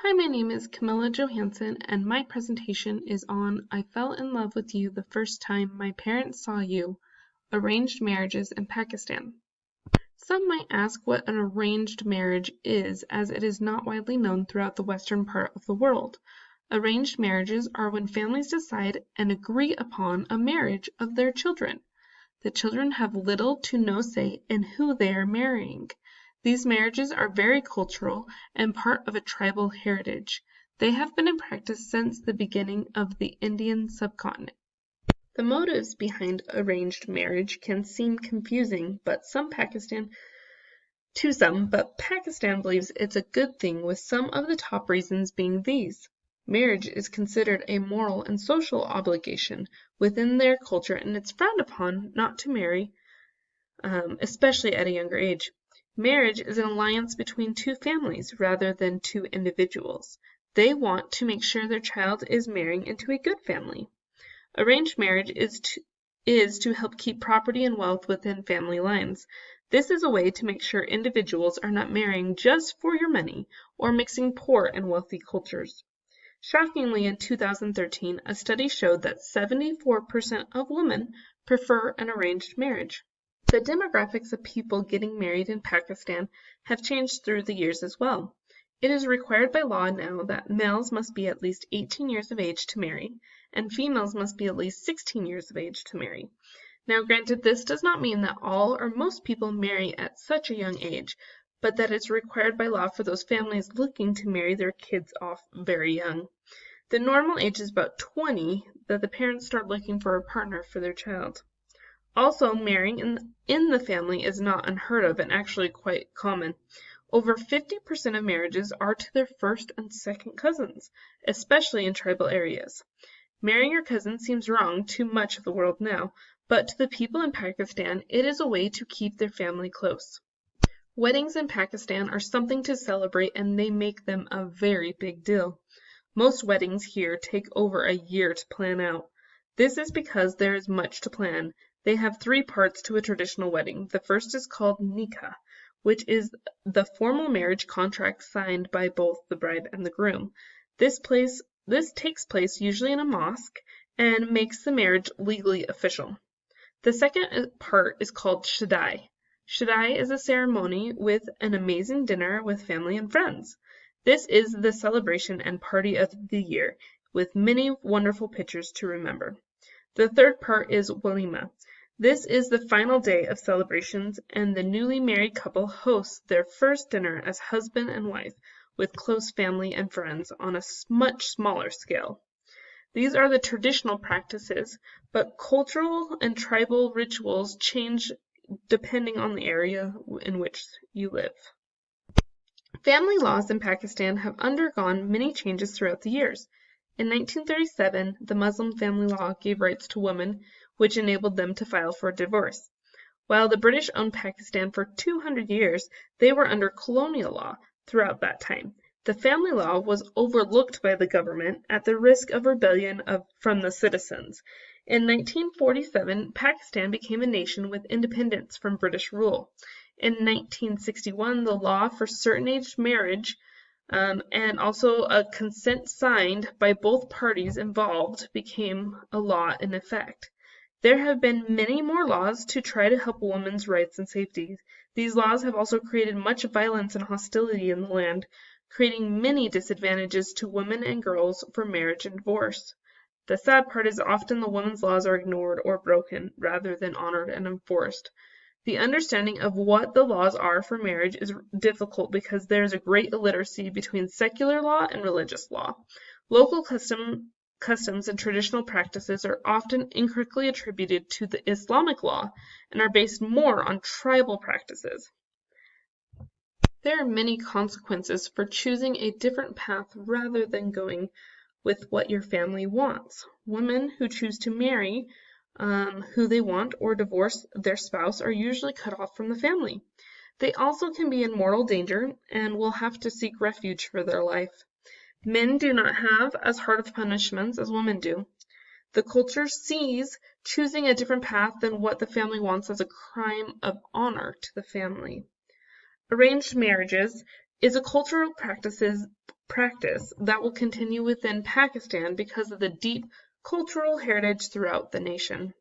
Hi, my name is Camilla Johansson, and my presentation is on I Fell in Love with You the First Time My Parents Saw You, Arranged Marriages in Pakistan. Some might ask what an arranged marriage is, as it is not widely known throughout the western part of the world. Arranged marriages are when families decide and agree upon a marriage of their children. The children have little to no say in who they are marrying. These marriages are very cultural and part of a tribal heritage. They have been in practice since the beginning of the Indian subcontinent. The motives behind arranged marriage can seem confusing, but Pakistan believes it's a good thing, with some of the top reasons being these. Marriage is considered a moral and social obligation within their culture, and it's frowned upon not to marry, especially at a younger age. Marriage is an alliance between two families rather than two individuals. They want to make sure their child is marrying into a good family. Arranged marriage is to help keep property and wealth within family lines. This is a way to make sure individuals are not marrying just for your money or mixing poor and wealthy cultures. Shockingly, in 2013, a study showed that 74% of women prefer an arranged marriage. The demographics of people getting married in Pakistan have changed through the years as well. It is required by law now that males must be at least 18 years of age to marry, and females must be at least 16 years of age to marry. Now, granted, this does not mean that all or most people marry at such a young age, but that it's required by law for those families looking to marry their kids off very young. The normal age is about 20 that the parents start looking for a partner for their child. Also, marrying in the family is not unheard of and actually quite common. Over 50% of marriages are to their first and second cousins, especially in tribal areas. Marrying your cousin seems wrong to much of the world now, but to the people in Pakistan, it is a way to keep their family close. Weddings in Pakistan are something to celebrate, and they make them a very big deal. Most weddings here take over a year to plan out. This is because there is much to plan. They have three parts to a traditional wedding. The first is called nikah, which is the formal marriage contract signed by both the bride and the groom. This takes place usually in a mosque and makes the marriage legally official. The second part is called shadai. Shadai is a ceremony with an amazing dinner with family and friends. This is the celebration and party of the year, with many wonderful pictures to remember. The third part is walima. This is the final day of celebrations, and the newly married couple hosts their first dinner as husband and wife, with close family and friends on a much smaller scale. These are the traditional practices, but cultural and tribal rituals change depending on the area in which you live. Family laws in Pakistan have undergone many changes throughout the years. In 1937, the Muslim family law gave rights to women, which enabled them to file for divorce. While the British owned Pakistan for 200 years, they were under colonial law throughout that time. The family law was overlooked by the government at the risk of rebellion from the citizens. In 1947, Pakistan became a nation with independence from British rule. In 1961, the law for certain age marriage and also a consent signed by both parties involved became a law in effect. There have been many more laws to try to help women's rights and safety. These laws have also created much violence and hostility in the land, creating many disadvantages to women and girls for marriage and divorce. The sad part is often the women's laws are ignored or broken rather than honored and enforced. The understanding of what the laws are for marriage is difficult because there is a great illiteracy between secular law and religious law. Local customs and traditional practices are often incorrectly attributed to the Islamic law and are based more on tribal practices. There are many consequences for choosing a different path rather than going with what your family wants. Women who choose to marry who they want or divorce their spouse are usually cut off from the family. They also can be in mortal danger and will have to seek refuge for their life. Men do not have as hard of punishments as women do. The culture sees choosing a different path than what the family wants as a crime of honor to the family. Arranged marriages is a cultural practice practice that will continue within Pakistan because of the deep cultural heritage throughout the nation.